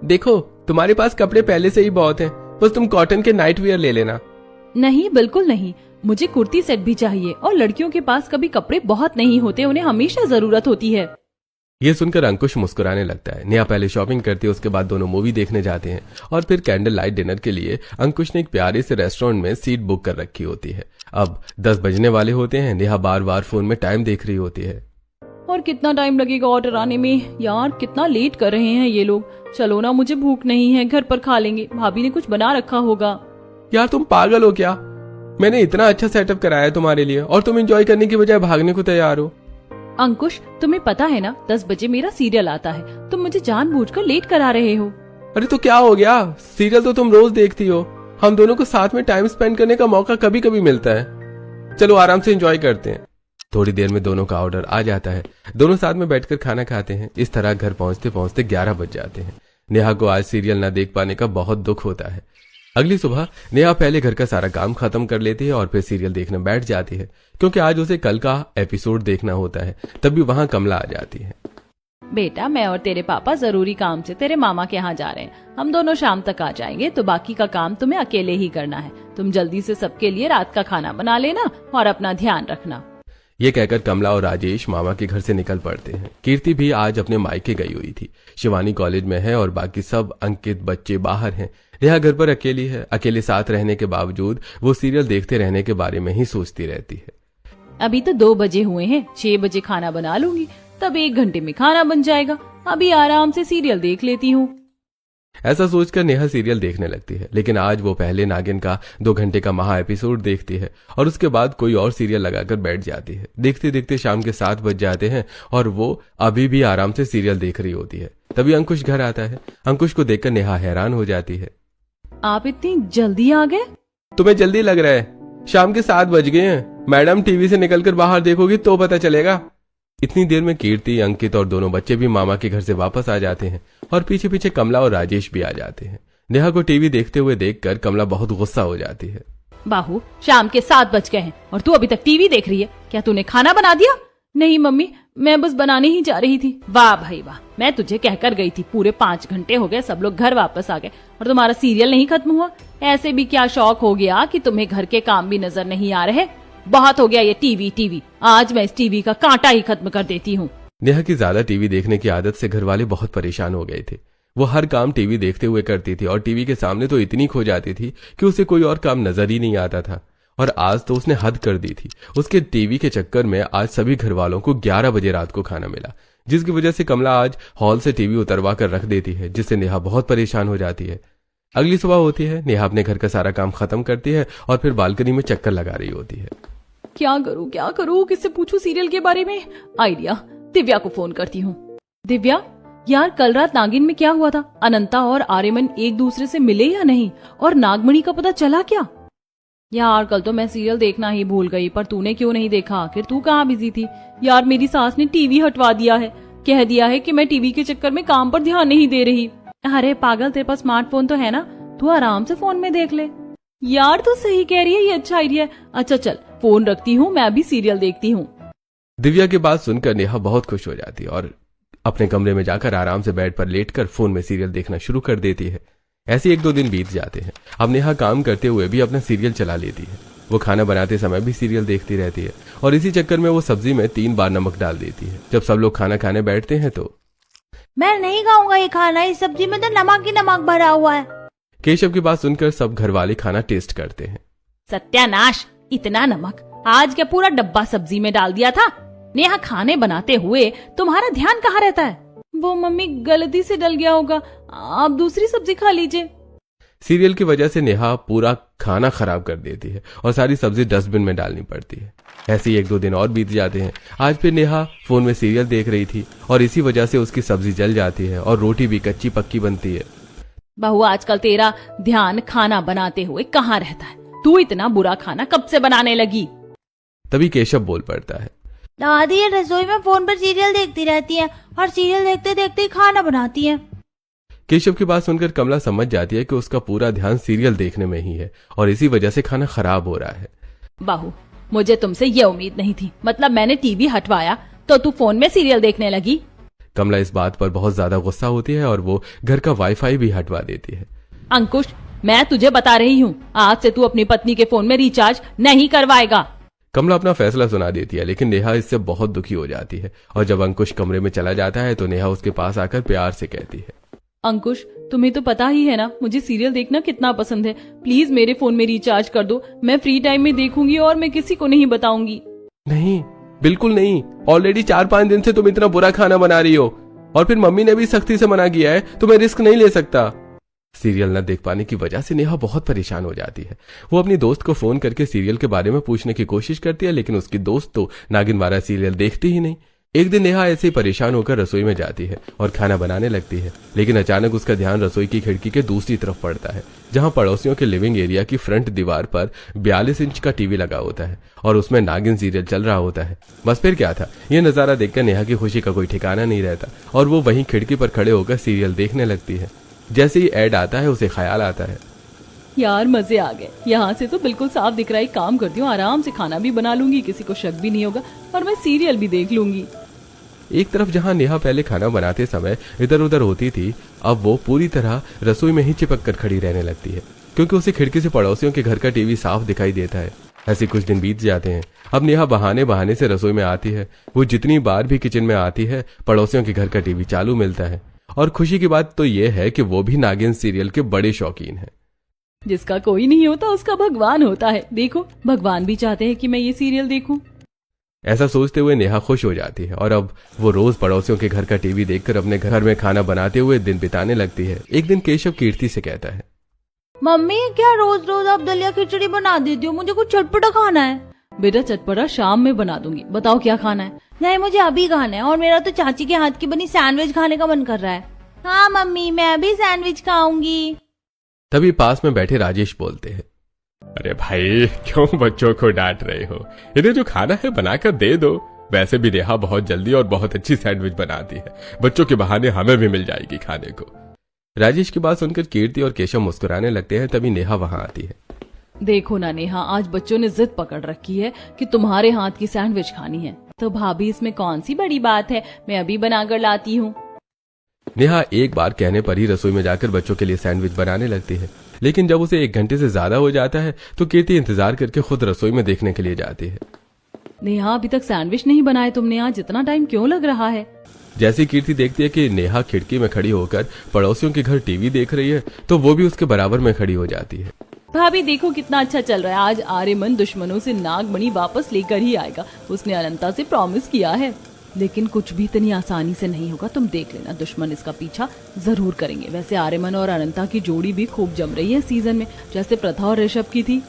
देखो तुम्हारे पास कपड़े पहले से ही बहुत हैं, बस तुम कॉटन के नाइट वियर ले लेना। नहीं, बिल्कुल नहीं, मुझे कुर्ती सेट भी चाहिए। और लड़कियों के पास कभी कपड़े बहुत नहीं होते, उन्हें हमेशा जरूरत होती है। ये सुनकर अंकुश मुस्कुराने लगता है। नेहा पहले शॉपिंग करती है, उसके बाद दोनों मूवी देखने जाते हैं और फिर कैंडल लाइट डिनर के लिए अंकुश ने एक प्यारे से रेस्टोरेंट में सीट बुक कर रखी होती है। अब 10 बजने वाले होते हैं। नेहा बार बार फोन में टाइम देख रही होती है। और कितना टाइम लगेगा ऑर्डर आने में? यार कितना लेट कर रहे हैं ये लोग। चलो ना, मुझे भूख नहीं है, घर पर खा लेंगे, भाभी ने कुछ बना रखा होगा। यार तुम पागल हो क्या? मैंने इतना अच्छा सेटअप कराया है तुम्हारे लिए और तुम एंजॉय करने की बजाय भागने को तैयार हो। अंकुश, तुम्हें पता है ना 10 बजे मेरा सीरियल आता है, तुम मुझे जानबूझकर लेट करा रहे हो। अरे तो क्या हो गया, सीरियल तो तुम रोज देखती हो। हम दोनों को साथ में टाइम स्पेंड करने का मौका कभी कभी मिलता है। चलो आराम से एंजॉय करते हैं। थोड़ी देर में दोनों का ऑर्डर आ जाता है। दोनों साथ में बैठकर खाना खाते हैं। इस तरह घर पहुंचते पहुंचते 11 बज जाते हैं। नेहा को आज सीरियल न देख पाने का बहुत दुख होता है। अगली सुबह नेहा पहले घर का सारा काम खत्म कर लेती है और फिर सीरियल देखने बैठ जाती है, क्योंकि आज उसे कल का एपिसोड देखना होता है। तभी वहां कमला आ जाती है। बेटा, मैं और तेरे पापा जरूरी काम से तेरे मामा के यहाँ जा रहे हैं। हम दोनों शाम तक आ जाएंगे, तो बाकी का काम तुम्हें अकेले ही करना है। तुम जल्दी से सबके लिए रात का खाना बना लेना और अपना ध्यान रखना। ये कहकर कमला और राजेश मामा के घर से निकल पड़ते हैं। कीर्ति भी आज अपने मायके गई हुई थी। शिवानी कॉलेज में है और बाकी सब अंकित बच्चे बाहर हैं। नेहा घर पर अकेली है। अकेले साथ रहने के बावजूद वो सीरियल देखते रहने के बारे में ही सोचती रहती है। अभी तो 2 बजे हुए हैं, 6 बजे खाना बना लूंगी, तब 1 घंटे में खाना बन जाएगा। अभी आराम से सीरियल देख लेती हूँ। ऐसा सोचकर नेहा सीरियल देखने लगती है, लेकिन आज वो पहले नागिन का 2 घंटे का महा एपिसोड देखती है और उसके बाद कोई और सीरियल लगाकर बैठ जाती है। देखते देखते शाम के 7 बज जाते हैं और वो अभी भी आराम से सीरियल देख रही होती है। तभी अंकुश घर आता है। अंकुश को देखकर नेहा हैरान हो जाती है। आप इतनी जल्दी आ गए? तुम्हें जल्दी लग रहा है? शाम के 7 बज गए हैं। मैडम टीवी से निकलकर बाहर देखोगी तो पता चलेगा। इतनी देर में कीर्ति, अंकित और दोनों बच्चे भी मामा के घर से वापस आ जाते हैं और पीछे पीछे कमला और राजेश भी आ जाते हैं। नेहा को टीवी देखते हुए देखकर कमला बहुत गुस्सा हो जाती है। बाहू, शाम के 7 बज गए हैं और तू अभी तक टीवी देख रही है? क्या तूने खाना बना दिया? नहीं मम्मी, मैं बस बनाने ही जा रही थी। वाह भाई वाह, मैं तुझे कहकर गई थी, पूरे 5 घंटे हो गए, सब लोग घर वापस आ गए और तुम्हारा सीरियल नहीं खत्म हुआ। ऐसे भी क्या शौक हो गया कि तुम्हें घर के काम भी नजर नहीं आ रहे? बहुत हो गया ये टीवी। आज मैं इस टीवी का कांटा ही खत्म कर देती हूँ। नेहा की ज्यादा टीवी देखने की आदत से घर वाले बहुत परेशान हो गए थे। वो हर काम टीवी देखते हुए करती थी और टीवी के सामने तो इतनी खो जाती थी कि उसे कोई और काम नजर ही नहीं आता था। और आज तो उसने हद कर दी थी। उसके टीवी के चक्कर में आज सभी घर वालों को 11 बजे रात को खाना मिला, जिसकी वजह से कमला आज हॉल से टीवी उतरवा कर रख देती है, जिससे नेहा बहुत परेशान हो जाती है। अगली सुबह होती है। नेहा अपने घर का सारा काम खत्म करती है और फिर बालकनी में चक्कर लगा रही होती है। क्या करूँ, किससे पूछूं सीरियल के बारे में? आइडिया, दिव्या को फोन करती हूँ। दिव्या, यार कल रात नागिन में क्या हुआ था? अनंता और आर्यमन एक दूसरे से मिले या नहीं? और नागमणि का पता चला क्या? यार कल तो मैं सीरियल देखना ही भूल गई, पर तूने क्यों नहीं देखा? आखिर तू कहाँ बिजी थी? यार मेरी सास ने टीवी हटवा दिया है, कह दिया है कि मैं टीवी के चक्कर में काम पर ध्यान नहीं दे रही। अरे पागल, तेरे पास स्मार्टफोन तो है ना, तू आराम से फोन में देख ले। यार तू सही कह रही है, ये अच्छा आइडिया है। अच्छा चल, फोन रखती हूँ, मैं अभी सीरियल देखती हूँ। दिव्या की बात सुनकर नेहा बहुत खुश हो जाती है और अपने कमरे में जाकर आराम से बेड पर लेटकर फोन में सीरियल देखना शुरू कर देती है। ऐसे 1-2 दिन बीत जाते हैं। अब नेहा काम करते हुए भी अपना सीरियल चला लेती है। वो खाना बनाते समय भी सीरियल देखती रहती है और इसी चक्कर में वो सब्जी में 3 बार नमक डाल देती है। जब सब लोग खाना खाने बैठते हैं तो मैं नहीं खाऊंगा ये खाना, इस सब्जी में तो नमक ही नमक भरा हुआ है। केशव की बात सुनकर सब घर वाले खाना टेस्ट करते हैं। सत्यानाश, इतना नमक! आज क्या पूरा डब्बा सब्जी में डाल दिया था? नेहा, खाने बनाते हुए तुम्हारा ध्यान कहाँ रहता है? वो मम्मी गलती से डल गया होगा, आप दूसरी सब्जी खा लीजिए। सीरियल की वजह से नेहा पूरा खाना खराब कर देती है और सारी सब्जी डस्टबिन में डालनी पड़ती है। ऐसे ही 1-2 दिन और बीत जाते हैं। आज फिर नेहा फोन में सीरियल देख रही थी और इसी वजह से उसकी सब्जी जल जाती है और रोटी भी कच्ची पक्की बनती है। बहू, आजकल तेरा ध्यान खाना बनाते हुए कहाँ रहता है? तू इतना बुरा खाना कब से बनाने लगी? तभी केशव बोल पड़ता है। दादी ये रसोई में फोन पर सीरियल देखती रहती है और सीरियल देखते देखते ही खाना बनाती है। केशव की बात सुनकर कमला समझ जाती है कि उसका पूरा ध्यान सीरियल देखने में ही है और इसी वजह से खाना खराब हो रहा है। बहू, मुझे तुमसे ये उम्मीद नहीं थी। मतलब मैंने टीवी हटवाया तो तू फोन में सीरियल देखने लगी? कमला इस बात पर बहुत ज्यादा गुस्सा होती है और वो घर का वाईफाई भी हटवा देती है। अंकुश, मैं तुझे बता रही हूँ, आज से तू अपनी पत्नी के फोन में रिचार्ज नहीं करवाएगा। कमला अपना फैसला सुना देती है, लेकिन नेहा इससे बहुत दुखी हो जाती है और जब अंकुश कमरे में चला जाता है तो नेहा उसके पास आकर प्यार से कहती है, अंकुश, तुम्हें तो पता ही है ना मुझे सीरियल देखना कितना पसंद है। प्लीज मेरे फोन में रिचार्ज कर दो, मैं फ्री टाइम में देखूंगी और मैं किसी को नहीं बताऊंगी। नहीं, बिल्कुल नहीं। ऑलरेडी 4-5 दिन से तुम इतना बुरा खाना बना रही हो और फिर मम्मी ने भी सख्ती से मना किया है, तो मैं रिस्क नहीं ले सकता। सीरियल न देख पाने की वजह से नेहा बहुत परेशान हो जाती है। वो अपनी दोस्त को फोन करके सीरियल के बारे में पूछने की कोशिश करती है, लेकिन उसकी दोस्त तो नागिन वाला सीरियल देखती ही नहीं। एक दिन नेहा ऐसे ही परेशान होकर रसोई में जाती है और खाना बनाने लगती है, लेकिन अचानक उसका ध्यान रसोई की खिड़की के दूसरी तरफ पड़ता है, जहां पड़ोसियों के लिविंग एरिया की फ्रंट दीवार पर 42 इंच का टीवी लगा होता है और उसमें नागिन सीरियल चल रहा होता है। बस फिर क्या था, यह नजारा देखकर नेहा की खुशी का कोई ठिकाना नहीं रहता और वो वहीं खिड़की पर खड़े होकर सीरियल देखने लगती है। जैसे ही ऐड आता है उसे ख्याल आता है, यार मजे आ गए, यहाँ से तो बिल्कुल साफ दिख रहा है। काम करती हूँ, आराम से खाना भी बना लूंगी, किसी को शक भी नहीं होगा और मैं सीरियल भी देख लूंगी। एक तरफ जहां नेहा पहले खाना बनाते समय इधर उधर होती थी, अब वो पूरी तरह रसोई में ही चिपक कर खड़ी रहने लगती है, क्योंकि उसे खिड़की से पड़ोसियों के घर का टीवी साफ दिखाई देता है। ऐसे कुछ दिन बीत जाते हैं। अब नेहा बहाने बहाने से रसोई में आती है। वो जितनी बार भी किचन में आती है, पड़ोसियों के घर का टीवी चालू मिलता है। और खुशी की बात तो ये है कि वो भी नागिन सीरियल के बड़े शौकीन है। जिसका कोई नहीं होता उसका भगवान होता है। देखो, भगवान भी चाहते हैं कि मैं ये सीरियल देखूं। ऐसा सोचते हुए नेहा खुश हो जाती है और अब वो रोज पड़ोसियों के घर का टीवी देखकर अपने घर में खाना बनाते हुए दिन बिताने लगती है। एक दिन केशव कीर्ति से कहता है, मम्मी क्या रोज रोज आप दलिया खिचड़ी बना देती हो, मुझे कुछ चटपटा खाना है। बेटा, चटपटा शाम में बना दूंगी, बताओ क्या खाना है। नहीं, मुझे अभी खाना है और मेरा तो चाची के हाथ की बनी सैंडविच खाने का मन कर रहा है। हाँ मम्मी, मैं भी सैंडविच खाऊंगी। तभी पास में बैठे राजेश बोलते हैं, अरे भाई, क्यों बच्चों को डांट रहे हो? इन्हें जो खाना है बनाकर दे दो। वैसे भी नेहा बहुत जल्दी और बहुत अच्छी सैंडविच बनाती है, बच्चों के बहाने हमें भी मिल जाएगी खाने को। राजेश की बात सुनकर कीर्ति और केशव मुस्कुराने लगते हैं। तभी नेहा वहां आती है। देखो ना नेहा, आज बच्चों ने जिद पकड़ रखी है कि तुम्हारे हाथ की सैंडविच खानी है, तो भाभी इसमें कौन सी बड़ी बात है, मैं अभी बनाकर लाती हूँ। नेहा एक बार कहने पर ही रसोई में जाकर बच्चों के लिए सैंडविच बनाने लगती है, लेकिन जब उसे 1 घंटे से ज्यादा हो जाता है तो कीर्ति इंतजार करके खुद रसोई में देखने के लिए जाती है। नेहा, अभी तक सैंडविच नहीं बनाए तुमने, आज इतना टाइम क्यों लग रहा है? जैसे कीर्ति देखती है कि नेहा खिड़की में खड़ी होकर पड़ोसियों के घर टीवी देख रही है, तो वो भी उसके बराबर में खड़ी हो जाती है। भाभी देखो कितना अच्छा चल रहा है, आज आर्यमन दुश्मनों से नागमणि वापस लेकर ही आएगा, उसने अनंता से प्रॉमिस किया है। लेकिन कुछ भी इतनी आसानी से नहीं होगा, तुम देख लेना, दुश्मन इसका पीछा जरूर करेंगे। वैसे आर्यमन और अनंता की जोड़ी भी खूब जम रही है सीजन में, जैसे प्रथा और ऋषभ की थी।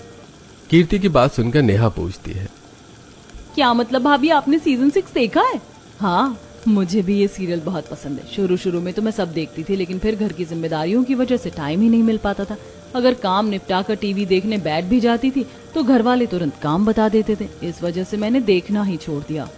कीर्ति की बात सुनकर नेहा पूछती है, क्या मतलब भाभी, आपने सीजन 6 देखा है? हाँ, मुझे भी ये सीरियल बहुत पसंद है। शुरू में तो मैं सब देखती थी, लेकिन फिर घर की जिम्मेदारियों की वजह से टाइम ही नहीं मिल पाता था। अगर काम निपटा कर टीवी देखने बैठ भी जाती थी तो घर वाले तुरंत काम बता देते थे, इस वजह से मैंने देखना ही छोड़ दिया।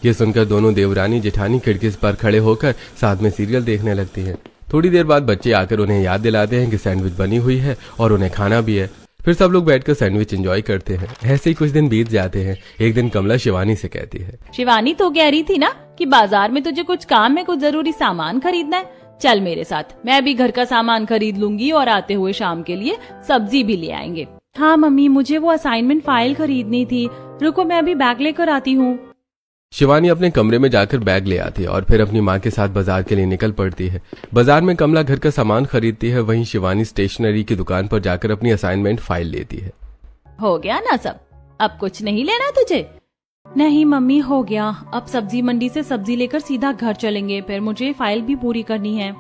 ये सुनकर दोनों देवरानी जेठानी खिड़की पर खड़े होकर साथ में सीरियल देखने लगती हैं। थोड़ी देर बाद बच्चे आकर उन्हें याद दिलाते हैं कि सैंडविच बनी हुई है और उन्हें खाना भी है। फिर सब लोग बैठकर सैंडविच एंजॉय करते हैं। ऐसे ही कुछ दिन बीत जाते हैं। एक दिन कमला शिवानी से कहती है, शिवानी तो कह रही थी ना कि बाजार में तुझे कुछ काम है, कुछ जरूरी सामान खरीदना है, चल मेरे साथ, मैं भी घर का सामान खरीद लूंगी और आते हुए शाम के लिए सब्जी भी ले आएंगे। हाँ मम्मी, मुझे वो असाइनमेंट फाइल खरीदनी थी, रुको मैं अभी बैग लेकर आती हूँ। शिवानी अपने कमरे में जाकर बैग ले आती है और फिर अपनी माँ के साथ बाजार के लिए निकल पड़ती है। बाजार में कमला घर का सामान खरीदती है, वहीं शिवानी स्टेशनरी की दुकान पर जाकर अपनी असाइनमेंट फाइल लेती है। हो गया ना सब, अब कुछ नहीं लेना तुझे? नहीं मम्मी, हो गया। अब सब्जी मंडी से सब्जी लेकर सीधा घर चलेंगे, फिर मुझे फाइल भी पूरी करनी है।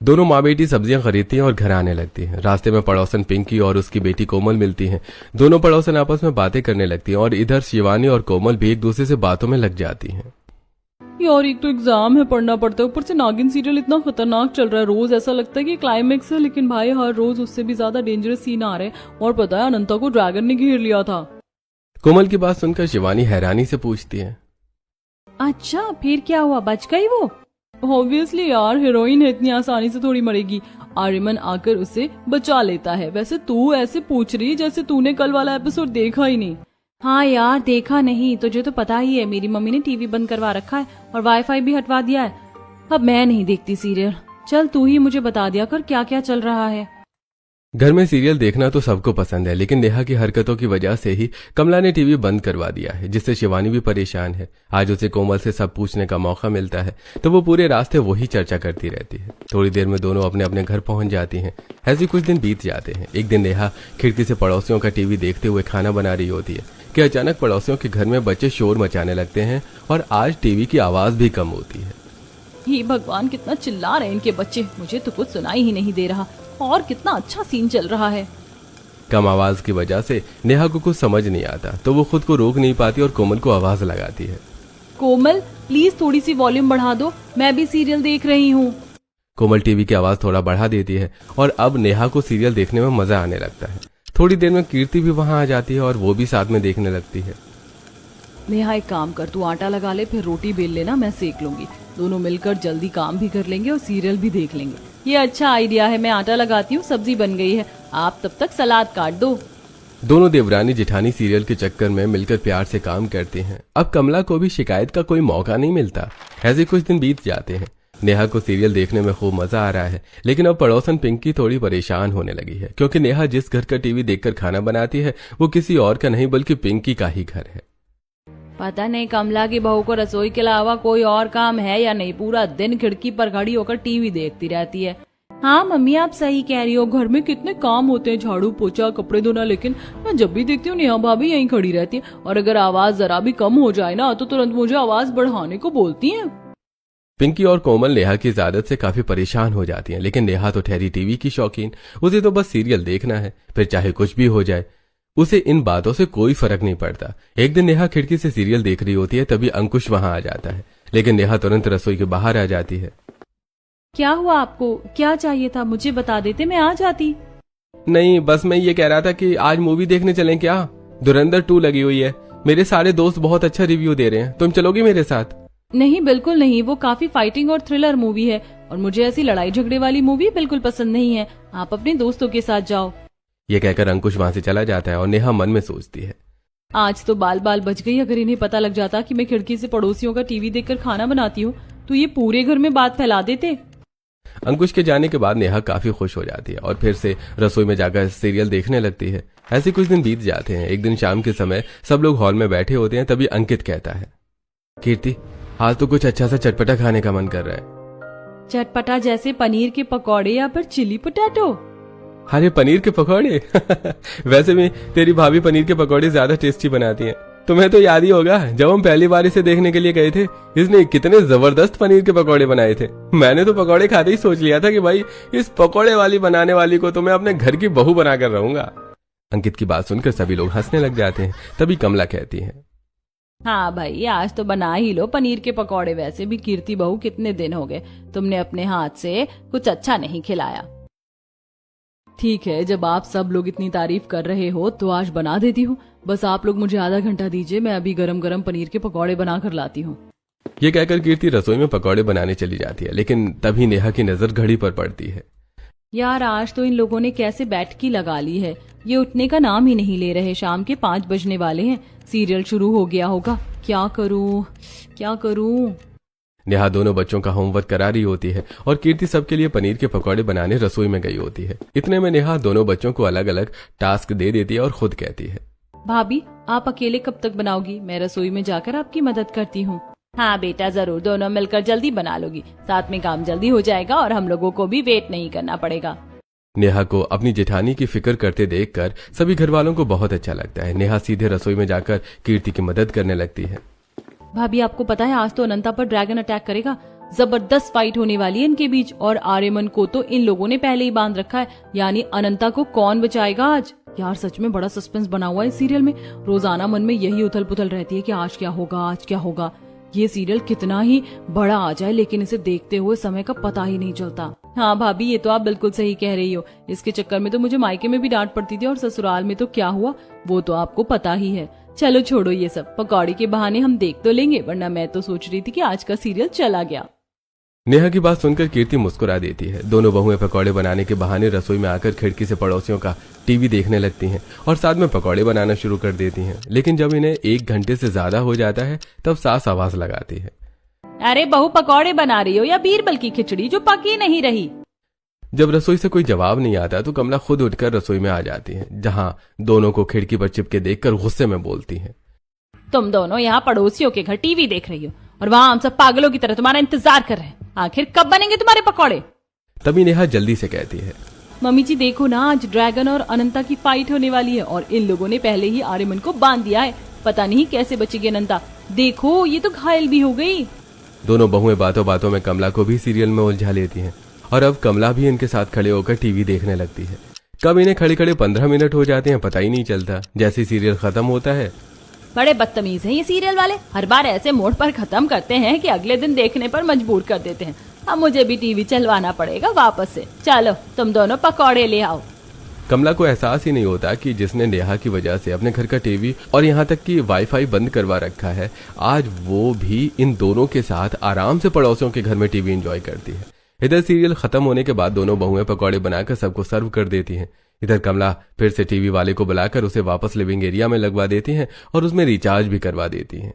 दोनों माँ बेटी सब्जियां खरीदती हैं और घर आने लगती हैं। रास्ते में पड़ोसन पिंकी और उसकी बेटी कोमल मिलती हैं। दोनों पड़ोसन आपस में बातें करने लगती हैं और इधर शिवानी और कोमल भी एक दूसरे से बातों में लग जाती हैं। यार, एक तो एग्जाम है, पढ़ना पड़ता है, ऊपर से नागिन सीरियल इतना खतरनाक चल रहा है, रोज ऐसा लगता है कि क्लाइमेक्स है, लेकिन भाई हर रोज उससे भी ज्यादा डेंजरस सीन आ रहे हैं। और पता है, अनंता को ड्रैगन ने घेर लिया था। कोमल की बात सुनकर शिवानी हैरानी से पूछती है, अच्छा फिर क्या हुआ, बच गई वो? ऑब्वियसली यार, हीरोइन है, इतनी आसानी से थोड़ी मरेगी। आर्यमन आकर उसे बचा लेता है। वैसे तू ऐसे पूछ रही जैसे तूने कल वाला एपिसोड देखा ही नहीं। हाँ यार, देखा नहीं, तुझे तो पता ही है, मेरी मम्मी ने टीवी बंद करवा रखा है और वाईफाई भी हटवा दिया है। अब मैं नहीं देखती सीरियल। चल तू ही मुझे बता दिया कर क्या क्या चल रहा है। घर में सीरियल देखना तो सबको पसंद है, लेकिन नेहा की हरकतों की वजह से ही कमला ने टीवी बंद करवा दिया है, जिससे शिवानी भी परेशान है। आज उसे कोमल से सब पूछने का मौका मिलता है तो वो पूरे रास्ते वही चर्चा करती रहती है। थोड़ी देर में दोनों अपने अपने घर पहुंच जाती हैं। ऐसे कुछ दिन बीत जाते हैं। एक दिन नेहा खिड़की से पड़ोसियों का टीवी देखते हुए खाना बना रही होती है कि अचानक पड़ोसियों के घर में बच्चे शोर मचाने लगते हैं और आज टीवी की आवाज भी कम होती है। हे भगवान, कितना चिल्ला रहे हैं इनके बच्चे, मुझे तो कुछ सुनाई ही नहीं दे रहा। और कितना अच्छा सीन चल रहा है। कम आवाज की वजह से नेहा को कुछ समझ नहीं आता तो वो खुद को रोक नहीं पाती और कोमल को आवाज लगाती है। कोमल प्लीज थोड़ी सी वॉल्यूम बढ़ा दो, मैं भी सीरियल देख रही हूँ। कोमल टीवी की आवाज थोड़ा बढ़ा देती है और अब नेहा को सीरियल देखने में मजा आने लगता है। थोड़ी देर में कीर्ति भी वहां आ जाती है और वो भी साथ में देखने लगती है। नेहा एक काम कर, तू आटा लगा ले, फिर रोटी बेल लेना, मैं सेक लूंगी। दोनों मिलकर जल्दी काम भी कर लेंगे और सीरियल भी देख लेंगे। ये अच्छा आइडिया है। मैं आटा लगाती हूँ, सब्जी बन गई है, आप तब तक सलाद काट दो। दोनों देवरानी जेठानी सीरियल के चक्कर में मिलकर प्यार से काम करते हैं। अब कमला को भी शिकायत का कोई मौका नहीं मिलता। ऐसे कुछ दिन बीत जाते हैं। नेहा को सीरियल देखने में खूब मजा आ रहा है, लेकिन अब पड़ोसन पिंकी थोड़ी परेशान होने लगी है, क्योंकि नेहा जिस घर का टीवी देखकर खाना बनाती है वो किसी और का नहीं बल्कि पिंकी का ही घर है। पता नहीं कमला की बहू को रसोई के अलावा कोई और काम है या नहीं, पूरा दिन खिड़की पर खड़ी होकर टीवी देखती रहती है। हाँ मम्मी, आप सही कह रही हो, घर में कितने काम होते हैं, झाड़ू पोछा कपड़े धोना, लेकिन मैं जब भी देखती हूँ नेहा भाभी यहीं खड़ी रहती है और अगर आवाज जरा भी कम हो जाए ना तो तुरंत मुझे आवाज बढ़ाने को बोलती है। पिंकी और कोमल नेहा की इस आदत से काफी परेशान हो जाती हैं, लेकिन नेहा तो ठहरी टीवी की शौकीन, उसे तो बस सीरियल देखना है, फिर चाहे कुछ भी हो जाए, उसे इन बातों से कोई फर्क नहीं पड़ता। एक दिन नेहा खिड़की से सीरियल देख रही होती है, तभी अंकुश वहां आ जाता है, लेकिन नेहा तुरंत रसोई के बाहर आ जाती है। क्या हुआ आपको, क्या चाहिए था, मुझे बता देते, मैं आ जाती। नहीं, बस मैं ये कह रहा था कि आज मूवी देखने चलें क्या? धुरंधर 2 लगी हुई है, मेरे सारे दोस्त बहुत अच्छा रिव्यू दे रहे हैं, तुम चलोगी मेरे साथ? नहीं बिल्कुल नहीं, वो काफी फाइटिंग और थ्रिलर मूवी है और मुझे ऐसी लड़ाई झगड़े वाली मूवी बिल्कुल पसंद नहीं है। आप अपने दोस्तों के साथ जाओ। ये कहकर अंकुश वहां से चला जाता है और नेहा मन में सोचती है, आज तो बाल बाल बच गई। अगर इन्हें पता लग जाता कि मैं खिड़की से पड़ोसियों का टीवी देखकर खाना बनाती हूँ तो ये पूरे घर में बात फैला देते। अंकुश के जाने के बाद नेहा काफी खुश हो जाती है और फिर से रसोई में जाकर सीरियल देखने लगती है। ऐसे कुछ दिन बीत जाते हैं। एक दिन शाम के समय सब लोग हॉल में बैठे होते हैं, तभी अंकित कहता है, कीर्ति आज तो कुछ अच्छा सा चटपटा खाने का मन कर रहा है। चटपटा जैसे पनीर के पकौड़े या फिर चिली पोटैटो? अरे पनीर के पकौड़े वैसे भी तेरी भाभी पनीर के पकौड़े ज्यादा टेस्टी बनाती हैं। तुम्हें तो याद ही होगा जब हम पहली बार इसे देखने के लिए गए थे, इसने कितने जबरदस्त पनीर के पकौड़े बनाए थे। मैंने तो पकौड़े खाते ही सोच लिया था कि भाई इस पकौड़े वाली बनाने वाली को तो मैं अपने घर की बहू बनाकर रहूंगा। अंकित की बात सुनकर सभी लोग हंसने लग जाते हैं। तभी कमला कहती है, हाँ भाई आज तो बना ही लो पनीर के पकौड़े। वैसे भी कीर्ति बहू कितने दिन हो गए तुमने अपने हाथ से कुछ अच्छा नहीं खिलाया। ठीक है, जब आप सब लोग इतनी तारीफ कर रहे हो तो आज बना देती हूँ। बस आप लोग मुझे आधा घंटा दीजिए, मैं अभी गरम गरम पनीर के पकौड़े बना कर लाती हूँ। ये कहकर कीर्ति रसोई में पकौड़े बनाने चली जाती है, लेकिन तभी नेहा की नजर घड़ी पर पड़ती है। यार आज तो इन लोगों ने कैसे बैठकी लगा ली है, ये उठने का नाम ही नहीं ले रहे। शाम के 5 बजने वाले हैं, सीरियल शुरू हो गया होगा। क्या करूं क्या करूं? नेहा दोनों बच्चों का होमवर्क करा रही होती है और कीर्ति सबके लिए पनीर के पकौड़े बनाने रसोई में गई होती है। इतने में नेहा दोनों बच्चों को अलग अलग टास्क दे देती है और खुद कहती है, भाभी आप अकेले कब तक बनाओगी? मैं रसोई में जाकर आपकी मदद करती हूँ। हाँ बेटा जरूर, दोनों मिलकर जल्दी बना लोगी, साथ में काम जल्दी हो जाएगा और हम लोगों को भी वेट नहीं करना पड़ेगा। नेहा को अपनी जेठानी की फिक्र करते देखकर सभी घर वालों को बहुत अच्छा लगता है। नेहा सीधे रसोई में जाकर कीर्ति की मदद करने लगती है। भाभी आपको पता है आज तो अनंता पर ड्रैगन अटैक करेगा, जबरदस्त फाइट होने वाली है इनके बीच और आर्यमन को तो इन लोगों ने पहले ही बांध रखा है, यानी अनंता को कौन बचाएगा आज? यार सच में बड़ा सस्पेंस बना हुआ है इस सीरियल में। रोजाना मन में यही उथल पुथल रहती है कि आज क्या होगा आज क्या होगा। ये सीरियल कितना ही बड़ा आ जाए लेकिन इसे देखते हुए समय का पता ही नहीं चलता। हाँ भाभी ये तो आप बिल्कुल सही कह रही हो, इसके चक्कर में तो मुझे मायके में भी डांट पड़ती थी और ससुराल में तो क्या हुआ वो तो आपको पता ही है। चलो छोड़ो ये सब, पकौड़ी के बहाने हम देख तो लेंगे, वरना मैं तो सोच रही थी कि आज का सीरियल चला गया। नेहा की बात सुनकर कीर्ति मुस्कुरा देती है। दोनों बहुएं पकौड़े बनाने के बहाने रसोई में आकर खिड़की से पड़ोसियों का टीवी देखने लगती हैं और साथ में पकौड़े बनाना शुरू कर देती हैं। लेकिन जब इन्हें 1 घंटे से ज्यादा हो जाता है तब सास आवाज लगाती है, अरे बहू पकौड़े बना रही हो या बीरबल की खिचड़ी जो पकी नहीं रही। जब रसोई से कोई जवाब नहीं आता तो कमला खुद उठकर रसोई में आ जाती है, जहां दोनों को खिड़की पर चिपके देखकर गुस्से में बोलती है। तुम दोनों यहाँ पड़ोसियों के घर टीवी देख रही हो और वहाँ हम सब पागलों की तरह तुम्हारा इंतजार कर रहे हैं। आखिर कब बनेंगे तुम्हारे पकौड़े? तभी नेहा जल्दी से कहती है, मम्मी जी देखो ना, आज ड्रैगन और अनंता की फाइट होने वाली है और इन लोगों ने पहले ही आर्यमन को बांध दिया है। पता नहीं कैसे बचेगी अनंता। देखो ये तो घायल भी हो गई। दोनों बहुएं बातों बातों में कमला को भी सीरियल में उलझा लेती हैं और अब कमला भी इनके साथ खड़े होकर टीवी देखने लगती है। कब इन्हें खड़े खड़े 15 मिनट हो जाते हैं पता ही नहीं चलता। जैसे सीरियल खत्म होता है, बड़े बदतमीज हैं ये सीरियल वाले, हर बार ऐसे मोड़ पर खत्म करते हैं कि अगले दिन देखने पर मजबूर कर देते हैं। अब मुझे भी टीवी चलवाना पड़ेगा वापस से। चलो तुम दोनों पकौड़े ले आओ। कमला को एहसास ही नहीं होता कि जिसने नेहा की वजह से अपने घर का टीवी और यहाँ तक कि वाईफाई बंद करवा रखा है, आज वो भी इन दोनों के साथ आराम से पड़ोसियों के घर में टीवी एंजॉय करती है। इधर सीरियल खत्म होने के बाद दोनों बहुएं पकौड़े बनाकर सबको सर्व कर देती हैं। इधर कमला फिर से टीवी वाले को बुलाकर उसे वापस लिविंग एरिया में लगवा देती हैं और उसमें रिचार्ज भी करवा देती हैं।